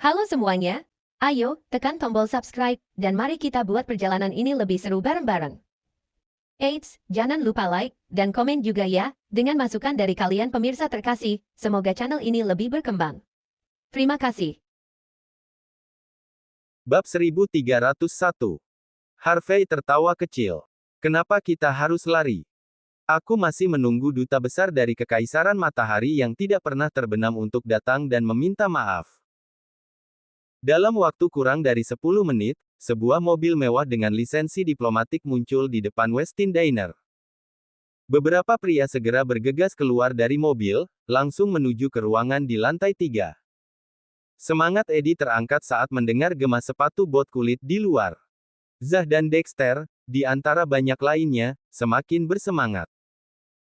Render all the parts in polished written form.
Halo semuanya, ayo tekan tombol subscribe dan mari kita buat perjalanan ini lebih seru bareng-bareng. Eits, jangan lupa like dan komen juga ya, dengan masukan dari kalian pemirsa terkasih, semoga channel ini lebih berkembang. Terima kasih. Bab 1301. Harvey tertawa kecil. Kenapa kita harus lari? Aku masih menunggu duta besar dari Kekaisaran Matahari yang tidak pernah terbenam untuk datang dan meminta maaf. Dalam waktu kurang dari 10 menit, sebuah mobil mewah dengan lisensi diplomatik muncul di depan Westin Diner. Beberapa pria segera bergegas keluar dari mobil, langsung menuju ke ruangan di lantai 3. Semangat Eddie terangkat saat mendengar gema sepatu bot kulit di luar. Zah dan Dexter, di antara banyak lainnya, semakin bersemangat.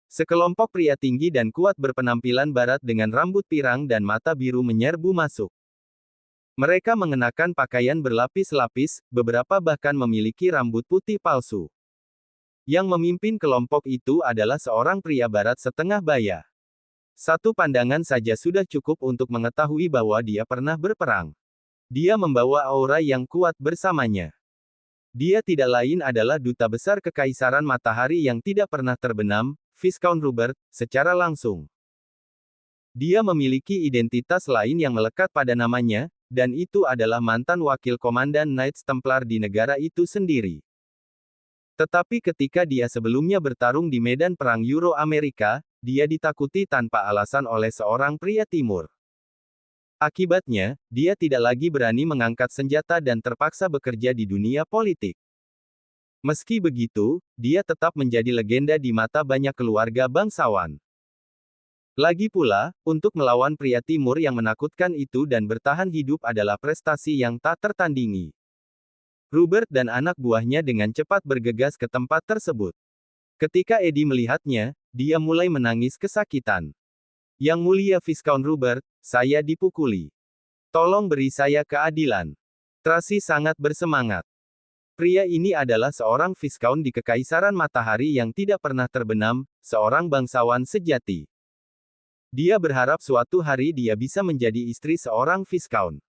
Sekelompok pria tinggi dan kuat berpenampilan barat dengan rambut pirang dan mata biru menyerbu masuk. Mereka mengenakan pakaian berlapis-lapis, beberapa bahkan memiliki rambut putih palsu. Yang memimpin kelompok itu adalah seorang pria barat setengah baya. Satu pandangan saja sudah cukup untuk mengetahui bahwa dia pernah berperang. Dia membawa aura yang kuat bersamanya. Dia tidak lain adalah duta besar Kekaisaran Matahari yang tidak pernah terbenam, Viscount Rupert, secara langsung. Dia memiliki identitas lain yang melekat pada namanya, dan itu adalah mantan wakil komandan Knights Templar di negara itu sendiri. Tetapi ketika dia sebelumnya bertarung di medan perang Euro-Amerika, dia ditakuti tanpa alasan oleh seorang pria timur. Akibatnya, dia tidak lagi berani mengangkat senjata dan terpaksa bekerja di dunia politik. Meski begitu, dia tetap menjadi legenda di mata banyak keluarga bangsawan. Lagi pula, untuk melawan pria timur yang menakutkan itu dan bertahan hidup adalah prestasi yang tak tertandingi. Rupert dan anak buahnya dengan cepat bergegas ke tempat tersebut. Ketika Eddie melihatnya, dia mulai menangis kesakitan. Yang mulia Viscount Rupert, saya dipukuli. Tolong beri saya keadilan. Tracy sangat bersemangat. Pria ini adalah seorang Viscount di Kekaisaran Matahari yang tidak pernah terbenam, seorang bangsawan sejati. Dia berharap suatu hari dia bisa menjadi istri seorang Viscount.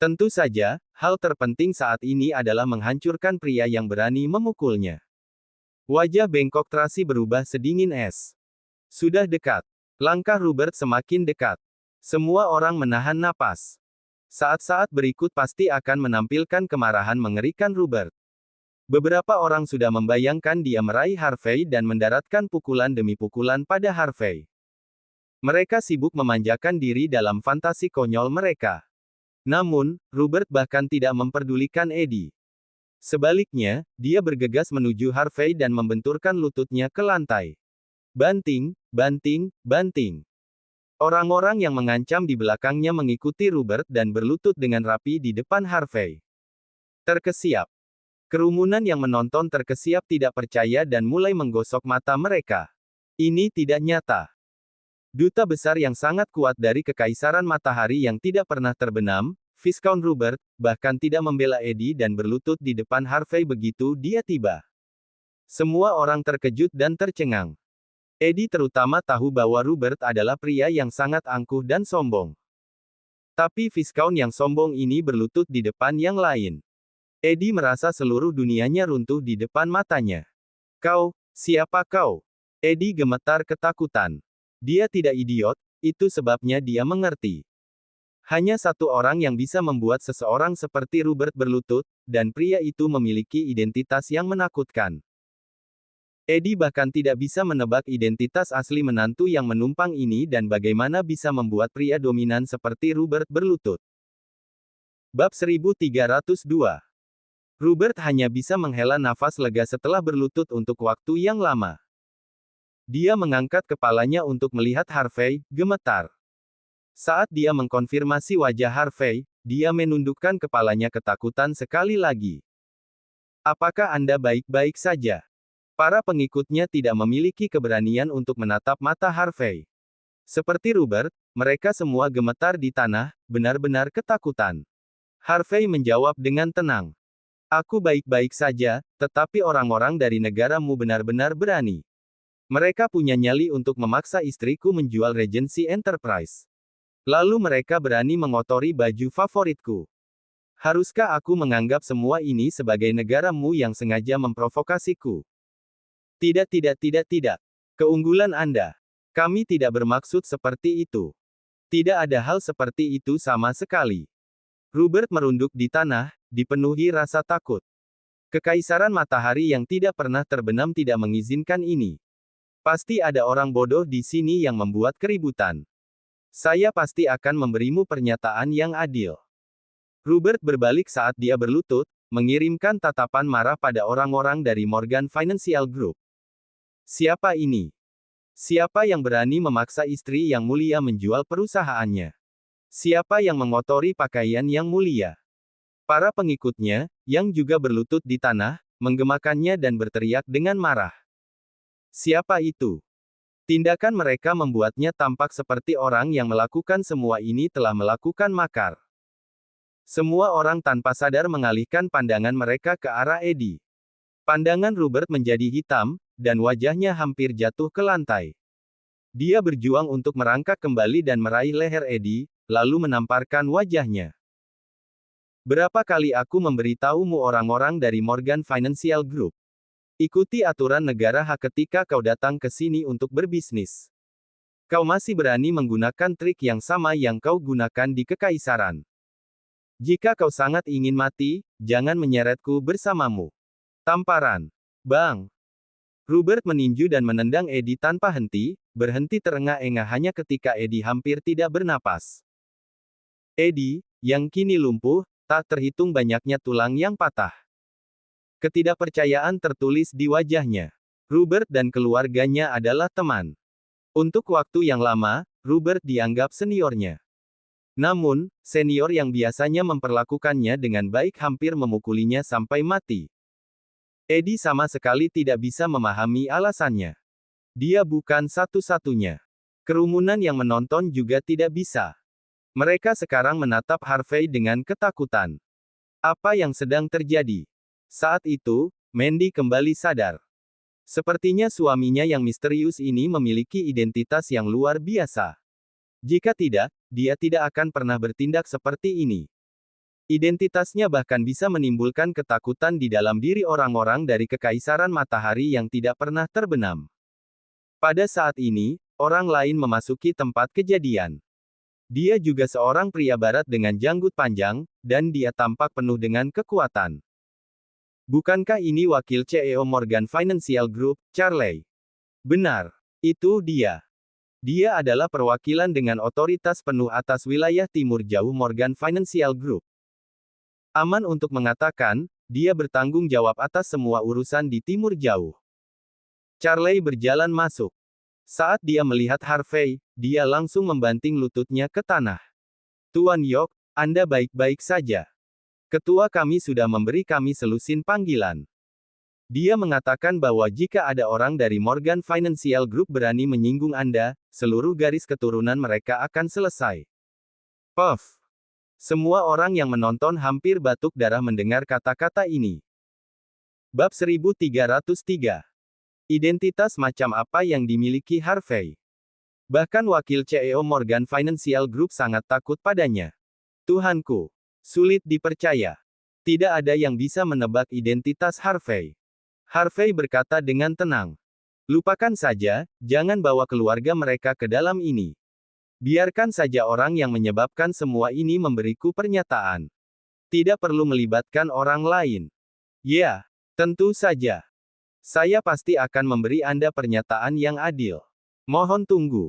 Tentu saja, hal terpenting saat ini adalah menghancurkan pria yang berani memukulnya. Wajah bengkok Tracy berubah sedingin es. Sudah dekat. Langkah Rupert semakin dekat. Semua orang menahan napas. Saat-saat berikut pasti akan menampilkan kemarahan mengerikan Rupert. Beberapa orang sudah membayangkan dia meraih Harvey dan mendaratkan pukulan demi pukulan pada Harvey. Mereka sibuk memanjakan diri dalam fantasi konyol mereka. Namun, Rupert bahkan tidak memperdulikan Eddie. Sebaliknya, dia bergegas menuju Harvey dan membenturkan lututnya ke lantai. Banting, banting, banting. Orang-orang yang mengancam di belakangnya mengikuti Rupert dan berlutut dengan rapi di depan Harvey. Terkesiap. Kerumunan yang menonton terkesiap tidak percaya dan mulai menggosok mata mereka. Ini tidak nyata. Duta besar yang sangat kuat dari Kekaisaran Matahari yang tidak pernah terbenam, Viscount Rupert, bahkan tidak membela Eddie dan berlutut di depan Harvey begitu dia tiba. Semua orang terkejut dan tercengang. Eddie terutama tahu bahwa Rupert adalah pria yang sangat angkuh dan sombong. Tapi Viscount yang sombong ini berlutut di depan yang lain. Eddie merasa seluruh dunianya runtuh di depan matanya. Kau, siapa kau? Eddie gemetar ketakutan. Dia tidak idiot, itu sebabnya dia mengerti. Hanya satu orang yang bisa membuat seseorang seperti Rupert berlutut, dan pria itu memiliki identitas yang menakutkan. Eddie bahkan tidak bisa menebak identitas asli menantu yang menumpang ini dan bagaimana bisa membuat pria dominan seperti Rupert berlutut. Bab 1302. Rupert hanya bisa menghela nafas lega setelah berlutut untuk waktu yang lama. Dia mengangkat kepalanya untuk melihat Harvey, gemetar. Saat dia mengkonfirmasi wajah Harvey, dia menundukkan kepalanya ketakutan sekali lagi. Apakah Anda baik-baik saja? Para pengikutnya tidak memiliki keberanian untuk menatap mata Harvey. Seperti Rupert, mereka semua gemetar di tanah, benar-benar ketakutan. Harvey menjawab dengan tenang. Aku baik-baik saja, tetapi orang-orang dari negaramu benar-benar berani. Mereka punya nyali untuk memaksa istriku menjual Regency Enterprise. Lalu mereka berani mengotori baju favoritku. Haruskah aku menganggap semua ini sebagai negaramu yang sengaja memprovokasiku? Tidak, tidak, tidak, tidak. Keunggulan Anda. Kami tidak bermaksud seperti itu. Tidak ada hal seperti itu sama sekali. Rupert merunduk di tanah, dipenuhi rasa takut. Kekaisaran matahari yang tidak pernah terbenam tidak mengizinkan ini. Pasti ada orang bodoh di sini yang membuat keributan. Saya pasti akan memberimu pernyataan yang adil. Rupert berbalik saat dia berlutut, mengirimkan tatapan marah pada orang-orang dari Morgan Financial Group. Siapa ini? Siapa yang berani memaksa istri yang mulia menjual perusahaannya? Siapa yang mengotori pakaian yang mulia? Para pengikutnya, yang juga berlutut di tanah, menggemakannya dan berteriak dengan marah. Siapa itu? Tindakan mereka membuatnya tampak seperti orang yang melakukan semua ini telah melakukan makar. Semua orang tanpa sadar mengalihkan pandangan mereka ke arah Eddie. Pandangan Rupert menjadi hitam, dan wajahnya hampir jatuh ke lantai. Dia berjuang untuk merangkak kembali dan meraih leher Eddie, lalu menamparkan wajahnya. Berapa kali aku memberitahumu orang-orang dari Morgan Financial Group? Ikuti aturan negara hak ketika kau datang ke sini untuk berbisnis. Kau masih berani menggunakan trik yang sama yang kau gunakan di kekaisaran. Jika kau sangat ingin mati, jangan menyeretku bersamamu. Tamparan. Bang. Rupert meninju dan menendang Eddie tanpa henti, berhenti terengah-engah hanya ketika Eddie hampir tidak bernapas. Eddie, yang kini lumpuh, tak terhitung banyaknya tulang yang patah. Ketidakpercayaan tertulis di wajahnya. Rupert dan keluarganya adalah teman. Untuk waktu yang lama, Rupert dianggap seniornya. Namun, senior yang biasanya memperlakukannya dengan baik hampir memukulinya sampai mati. Eddie sama sekali tidak bisa memahami alasannya. Dia bukan satu-satunya. Kerumunan yang menonton juga tidak bisa. Mereka sekarang menatap Harvey dengan ketakutan. Apa yang sedang terjadi? Saat itu, Mandy kembali sadar. Sepertinya suaminya yang misterius ini memiliki identitas yang luar biasa. Jika tidak, dia tidak akan pernah bertindak seperti ini. Identitasnya bahkan bisa menimbulkan ketakutan di dalam diri orang-orang dari Kekaisaran Matahari yang tidak pernah terbenam. Pada saat ini, orang lain memasuki tempat kejadian. Dia juga seorang pria barat dengan janggut panjang, dan dia tampak penuh dengan kekuatan. Bukankah ini wakil CEO Morgan Financial Group, Charlie? Benar. Itu dia. Dia adalah perwakilan dengan otoritas penuh atas wilayah timur jauh Morgan Financial Group. Aman untuk mengatakan, dia bertanggung jawab atas semua urusan di timur jauh. Charlie berjalan masuk. Saat dia melihat Harvey, dia langsung membanting lututnya ke tanah. Tuan Yok, Anda baik-baik saja. Ketua kami sudah memberi kami selusin panggilan. Dia mengatakan bahwa jika ada orang dari Morgan Financial Group berani menyinggung Anda, seluruh garis keturunan mereka akan selesai. Puff. Semua orang yang menonton hampir batuk darah mendengar kata-kata ini. Bab 1303. Identitas macam apa yang dimiliki Harvey? Bahkan wakil CEO Morgan Financial Group sangat takut padanya. Tuhanku. Sulit dipercaya. Tidak ada yang bisa menebak identitas Harvey. Harvey berkata dengan tenang. Lupakan saja, jangan bawa keluarga mereka ke dalam ini. Biarkan saja orang yang menyebabkan semua ini memberiku pernyataan. Tidak perlu melibatkan orang lain. Ya, tentu saja. Saya pasti akan memberi Anda pernyataan yang adil. Mohon tunggu.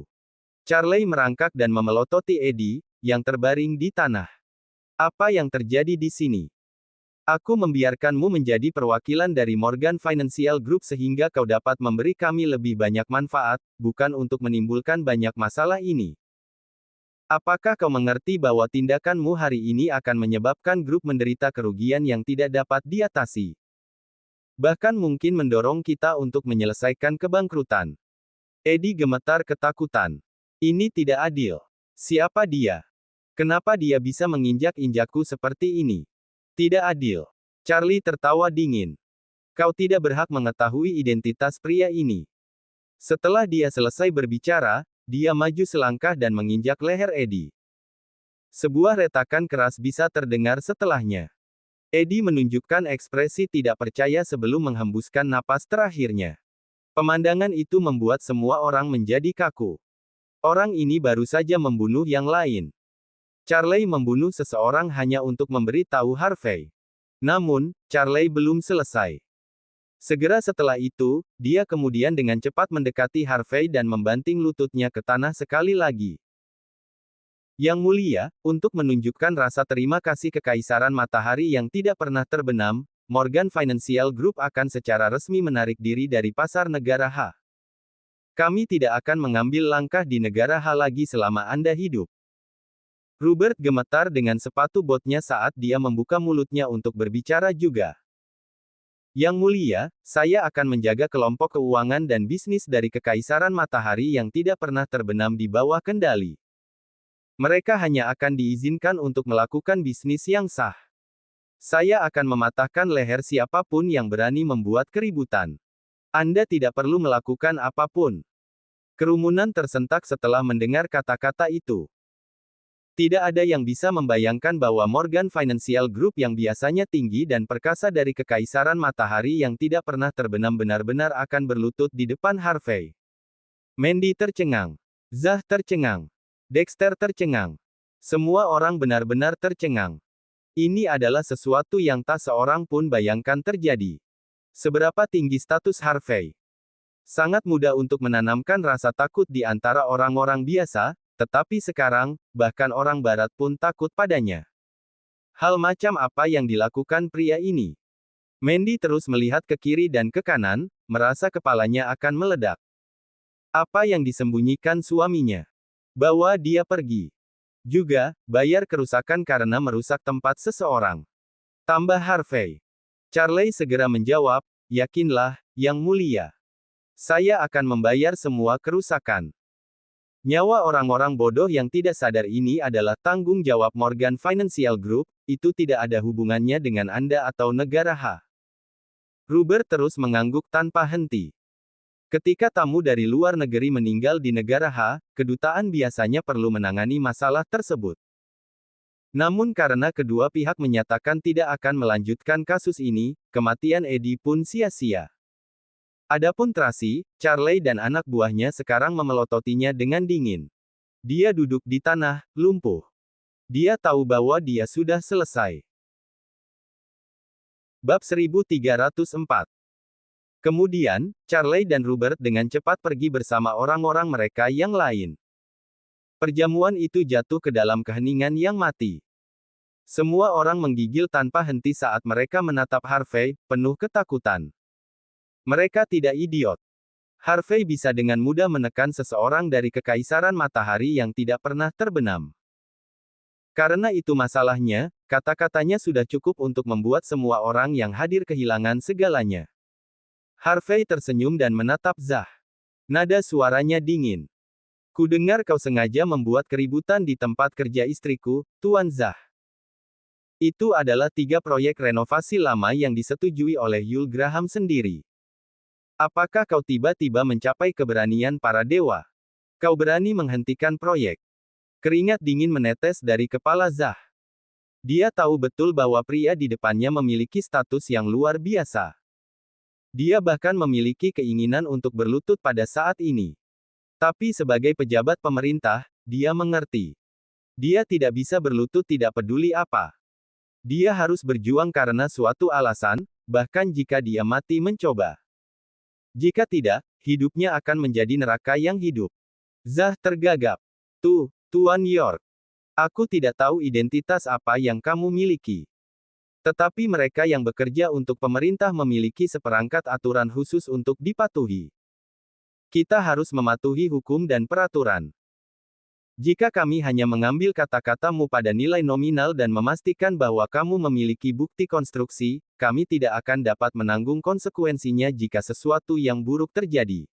Charlie merangkak dan memelototi Eddie, yang terbaring di tanah. Apa yang terjadi di sini? Aku membiarkanmu menjadi perwakilan dari Morgan Financial Group sehingga kau dapat memberi kami lebih banyak manfaat, bukan untuk menimbulkan banyak masalah ini. Apakah kau mengerti bahwa tindakanmu hari ini akan menyebabkan grup menderita kerugian yang tidak dapat diatasi? Bahkan mungkin mendorong kita untuk menyelesaikan kebangkrutan. Eddie gemetar ketakutan. Ini tidak adil. Siapa dia? Kenapa dia bisa menginjak-injakku seperti ini? Tidak adil. Charlie tertawa dingin. Kau tidak berhak mengetahui identitas pria ini. Setelah dia selesai berbicara, dia maju selangkah dan menginjak leher Eddie. Sebuah retakan keras bisa terdengar setelahnya. Eddie menunjukkan ekspresi tidak percaya sebelum menghembuskan napas terakhirnya. Pemandangan itu membuat semua orang menjadi kaku. Orang ini baru saja membunuh yang lain. Charlie membunuh seseorang hanya untuk memberi tahu Harvey. Namun, Charlie belum selesai. Segera setelah itu, dia kemudian dengan cepat mendekati Harvey dan membanting lututnya ke tanah sekali lagi. Yang mulia, untuk menunjukkan rasa terima kasih kekaisaran matahari yang tidak pernah terbenam, Morgan Financial Group akan secara resmi menarik diri dari pasar negara H. Kami tidak akan mengambil langkah di negara H lagi selama Anda hidup. Rupert gemetar dengan sepatu botnya saat dia membuka mulutnya untuk berbicara juga. Yang mulia, saya akan menjaga kelompok keuangan dan bisnis dari kekaisaran matahari yang tidak pernah terbenam di bawah kendali. Mereka hanya akan diizinkan untuk melakukan bisnis yang sah. Saya akan mematahkan leher siapapun yang berani membuat keributan. Anda tidak perlu melakukan apapun. Kerumunan tersentak setelah mendengar kata-kata itu. Tidak ada yang bisa membayangkan bahwa Morgan Financial Group yang biasanya tinggi dan perkasa dari kekaisaran matahari yang tidak pernah terbenam benar-benar akan berlutut di depan Harvey. Mandy tercengang. Zah tercengang. Dexter tercengang. Semua orang benar-benar tercengang. Ini adalah sesuatu yang tak seorang pun bayangkan terjadi. Seberapa tinggi status Harvey? Sangat mudah untuk menanamkan rasa takut di antara orang-orang biasa, tetapi sekarang, bahkan orang barat pun takut padanya. Hal macam apa yang dilakukan pria ini? Mandy terus melihat ke kiri dan ke kanan, merasa kepalanya akan meledak. Apa yang disembunyikan suaminya? Bawa dia pergi. Juga, bayar kerusakan karena merusak tempat seseorang. Tambah Harvey. Charlie segera menjawab, yakinlah, Yang Mulia. Saya akan membayar semua kerusakan. Nyawa orang-orang bodoh yang tidak sadar ini adalah tanggung jawab Morgan Financial Group, itu tidak ada hubungannya dengan Anda atau negara H. Rupert terus mengangguk tanpa henti. Ketika tamu dari luar negeri meninggal di negara H, kedutaan biasanya perlu menangani masalah tersebut. Namun karena kedua pihak menyatakan tidak akan melanjutkan kasus ini, kematian Eddie pun sia-sia. Adapun Tracy, Charlie dan anak buahnya sekarang memelototinya dengan dingin. Dia duduk di tanah, lumpuh. Dia tahu bahwa dia sudah selesai. Bab 1304. Kemudian, Charlie dan Rupert dengan cepat pergi bersama orang-orang mereka yang lain. Perjamuan itu jatuh ke dalam keheningan yang mati. Semua orang menggigil tanpa henti saat mereka menatap Harvey, penuh ketakutan. Mereka tidak idiot. Harvey bisa dengan mudah menekan seseorang dari kekaisaran matahari yang tidak pernah terbenam. Karena itu masalahnya, kata-katanya sudah cukup untuk membuat semua orang yang hadir kehilangan segalanya. Harvey tersenyum dan menatap Zah. Nada suaranya dingin. Kudengar kau sengaja membuat keributan di tempat kerja istriku, Tuan Zah. Itu adalah 3 proyek renovasi lama yang disetujui oleh Yul Graham sendiri. Apakah kau tiba-tiba mencapai keberanian para dewa? Kau berani menghentikan proyek. Keringat dingin menetes dari kepala Zah. Dia tahu betul bahwa pria di depannya memiliki status yang luar biasa. Dia bahkan memiliki keinginan untuk berlutut pada saat ini. Tapi sebagai pejabat pemerintah, dia mengerti. Dia tidak bisa berlutut tidak peduli apa. Dia harus berjuang karena suatu alasan, bahkan jika dia mati mencoba. Jika tidak, hidupnya akan menjadi neraka yang hidup. Zah tergagap. Tuan York. Aku tidak tahu identitas apa yang kamu miliki. Tetapi mereka yang bekerja untuk pemerintah memiliki seperangkat aturan khusus untuk dipatuhi. Kita harus mematuhi hukum dan peraturan. Jika kami hanya mengambil kata-katamu pada nilai nominal dan memastikan bahwa kamu memiliki bukti konstruksi, kami tidak akan dapat menanggung konsekuensinya jika sesuatu yang buruk terjadi.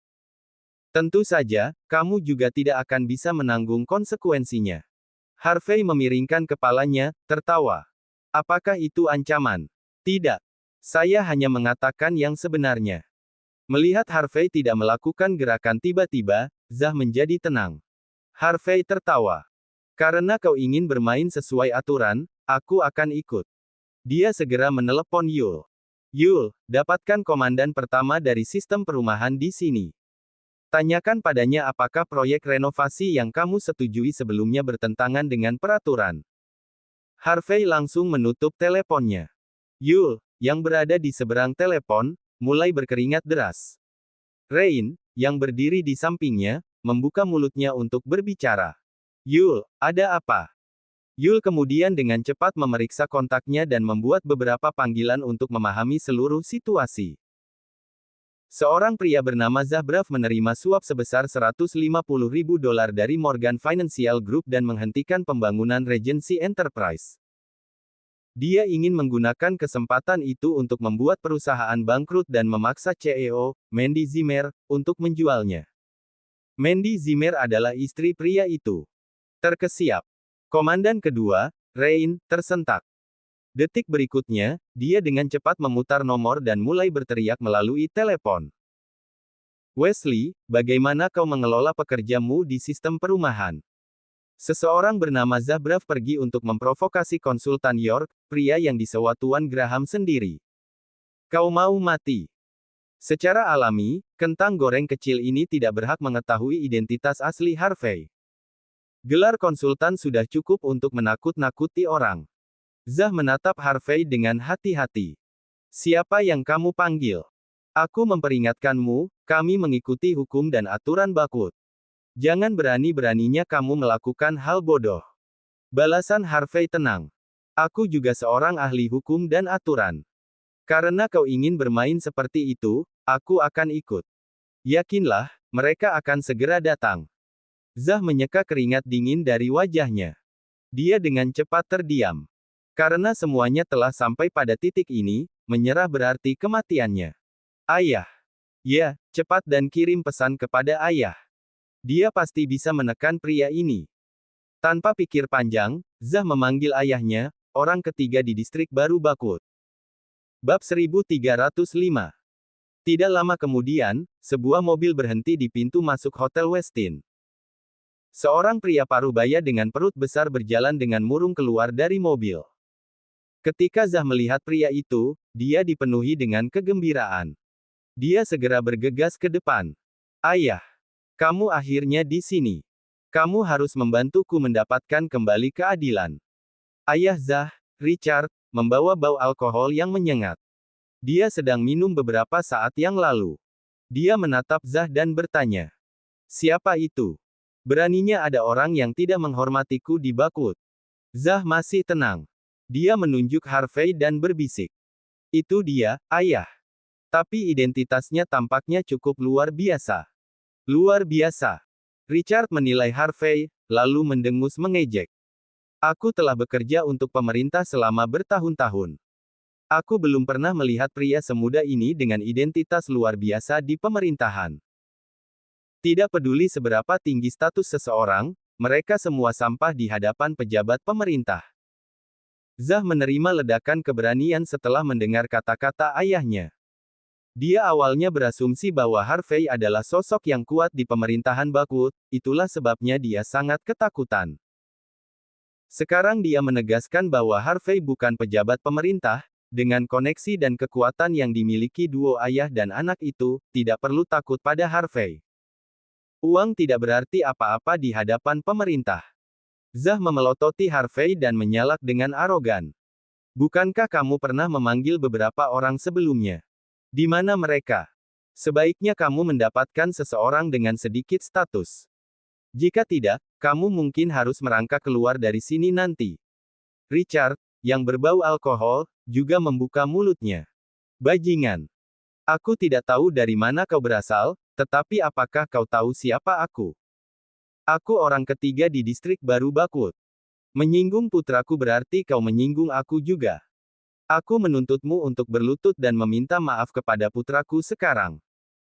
Tentu saja, kamu juga tidak akan bisa menanggung konsekuensinya. Harvey memiringkan kepalanya, tertawa. Apakah itu ancaman? Tidak. Saya hanya mengatakan yang sebenarnya. Melihat Harvey tidak melakukan gerakan tiba-tiba, Zah menjadi tenang. Harvey tertawa. Karena kau ingin bermain sesuai aturan, aku akan ikut. Dia segera menelepon Yul. Yul, dapatkan komandan pertama dari sistem perumahan di sini. Tanyakan padanya apakah proyek renovasi yang kamu setujui sebelumnya bertentangan dengan peraturan. Harvey langsung menutup teleponnya. Yul, yang berada di seberang telepon, mulai berkeringat deras. Rain, yang berdiri di sampingnya, membuka mulutnya untuk berbicara. Yul, ada apa? Yul kemudian dengan cepat memeriksa kontaknya dan membuat beberapa panggilan untuk memahami seluruh situasi. Seorang pria bernama Zahbrav menerima suap sebesar $150.000 dari Morgan Financial Group dan menghentikan pembangunan Regency Enterprise. Dia ingin menggunakan kesempatan itu untuk membuat perusahaan bangkrut dan memaksa CEO, Mandy Zimmer, untuk menjualnya. Mandy Zimmer adalah istri pria itu. Terkesiap. Komandan kedua, Rain, tersentak. Detik berikutnya, dia dengan cepat memutar nomor dan mulai berteriak melalui telepon. Wesley, bagaimana kau mengelola pekerjamu di sistem perumahan? Seseorang bernama Zahbrav pergi untuk memprovokasi konsultan York, pria yang disewa Tuan Graham sendiri. Kau mau mati? Secara alami, kentang goreng kecil ini tidak berhak mengetahui identitas asli Harvey. Gelar konsultan sudah cukup untuk menakut-nakuti orang. Zah menatap Harvey dengan hati-hati. Siapa yang kamu panggil? Aku memperingatkanmu, kami mengikuti hukum dan aturan Bakut. Jangan berani-beraninya kamu melakukan hal bodoh. Balasan Harvey tenang. Aku juga seorang ahli hukum dan aturan. Karena kau ingin bermain seperti itu, aku akan ikut. Yakinlah, mereka akan segera datang. Zah menyeka keringat dingin dari wajahnya. Dia dengan cepat terdiam. Karena semuanya telah sampai pada titik ini, menyerah berarti kematiannya. Ayah. Ya, cepat dan kirim pesan kepada ayah. Dia pasti bisa menekan pria ini. Tanpa pikir panjang, Zah memanggil ayahnya, orang ketiga di distrik baru Bakut. Bab 1305. Tidak lama kemudian, sebuah mobil berhenti di pintu masuk Hotel Westin. Seorang pria parubaya dengan perut besar berjalan dengan murung keluar dari mobil. Ketika Zah melihat pria itu, dia dipenuhi dengan kegembiraan. Dia segera bergegas ke depan. Ayah, kamu akhirnya di sini. Kamu harus membantuku mendapatkan kembali keadilan. Ayah Zah, Richard, membawa bau alkohol yang menyengat. Dia sedang minum beberapa saat yang lalu. Dia menatap Zah dan bertanya. Siapa itu? Beraninya ada orang yang tidak menghormatiku di Bakut. Zah masih tenang. Dia menunjuk Harvey dan berbisik. Itu dia, ayah. Tapi identitasnya tampaknya cukup luar biasa. Luar biasa. Richard menilai Harvey, lalu mendengus mengejek. Aku telah bekerja untuk pemerintah selama bertahun-tahun. Aku belum pernah melihat pria semuda ini dengan identitas luar biasa di pemerintahan. Tidak peduli seberapa tinggi status seseorang, mereka semua sampah di hadapan pejabat pemerintah. Zah menerima ledakan keberanian setelah mendengar kata-kata ayahnya. Dia awalnya berasumsi bahwa Harvey adalah sosok yang kuat di pemerintahan Bakut, itulah sebabnya dia sangat ketakutan. Sekarang dia menegaskan bahwa Harvey bukan pejabat pemerintah, dengan koneksi dan kekuatan yang dimiliki duo ayah dan anak itu, tidak perlu takut pada Harvey. Uang tidak berarti apa-apa di hadapan pemerintah. Zah memelototi Harvey dan menyalak dengan arogan. Bukankah kamu pernah memanggil beberapa orang sebelumnya? Di mana mereka? Sebaiknya kamu mendapatkan seseorang dengan sedikit status. Jika tidak, kamu mungkin harus merangkak keluar dari sini nanti. Richard, yang berbau alkohol, juga membuka mulutnya. Bajingan. Aku tidak tahu dari mana kau berasal, tetapi apakah kau tahu siapa aku? Aku orang ketiga di distrik baru Bakut. Menyinggung putraku berarti kau menyinggung aku juga. Aku menuntutmu untuk berlutut dan meminta maaf kepada putraku sekarang.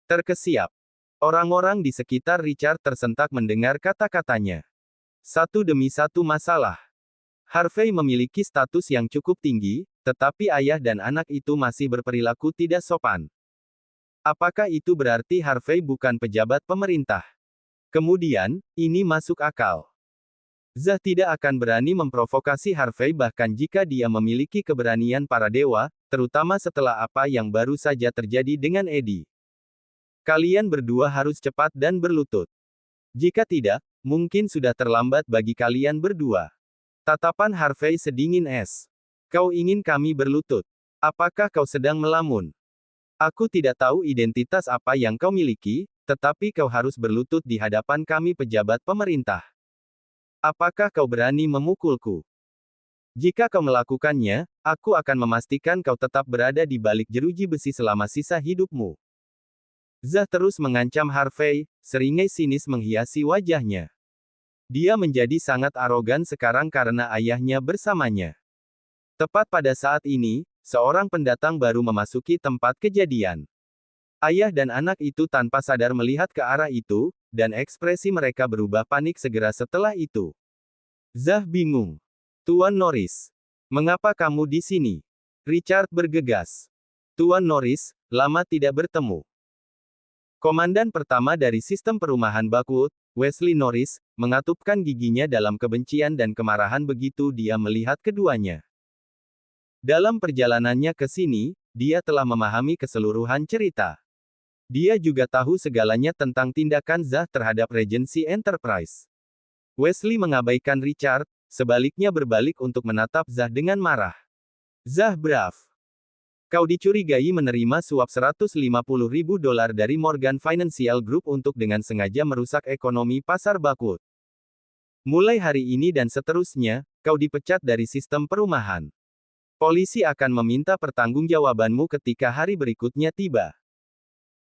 Terkesiap. Orang-orang di sekitar Richard tersentak mendengar kata-katanya. Satu demi satu masalah. Harvey memiliki status yang cukup tinggi, tetapi ayah dan anak itu masih berperilaku tidak sopan. Apakah itu berarti Harvey bukan pejabat pemerintah? Kemudian, ini masuk akal. Zah tidak akan berani memprovokasi Harvey bahkan jika dia memiliki keberanian para dewa, terutama setelah apa yang baru saja terjadi dengan Eddie. Kalian berdua harus cepat dan berlutut. Jika tidak, mungkin sudah terlambat bagi kalian berdua. Tatapan Harvey sedingin es. Kau ingin kami berlutut? Apakah kau sedang melamun? Aku tidak tahu identitas apa yang kau miliki, tetapi kau harus berlutut di hadapan kami pejabat pemerintah. Apakah kau berani memukulku? Jika kau melakukannya, aku akan memastikan kau tetap berada di balik jeruji besi selama sisa hidupmu. Zah terus mengancam Harvey, seringai sinis menghiasi wajahnya. Dia menjadi sangat arogan sekarang karena ayahnya bersamanya. Tepat pada saat ini, seorang pendatang baru memasuki tempat kejadian. Ayah dan anak itu tanpa sadar melihat ke arah itu, dan ekspresi mereka berubah panik segera setelah itu. Zah bingung. Tuan Norris. Mengapa kamu di sini? Richard bergegas. Tuan Norris, lama tidak bertemu. Komandan pertama dari sistem perumahan Bakwood, Wesley Norris, mengatupkan giginya dalam kebencian dan kemarahan begitu dia melihat keduanya. Dalam perjalanannya ke sini, dia telah memahami keseluruhan cerita. Dia juga tahu segalanya tentang tindakan Zah terhadap Regency Enterprise. Wesley mengabaikan Richard, sebaliknya berbalik untuk menatap Zah dengan marah. Zah Braff. Kau dicurigai menerima suap $150.000 dari Morgan Financial Group untuk dengan sengaja merusak ekonomi pasar Bakwood. Mulai hari ini dan seterusnya, kau dipecat dari sistem perumahan. Polisi akan meminta pertanggungjawabanmu ketika hari berikutnya tiba.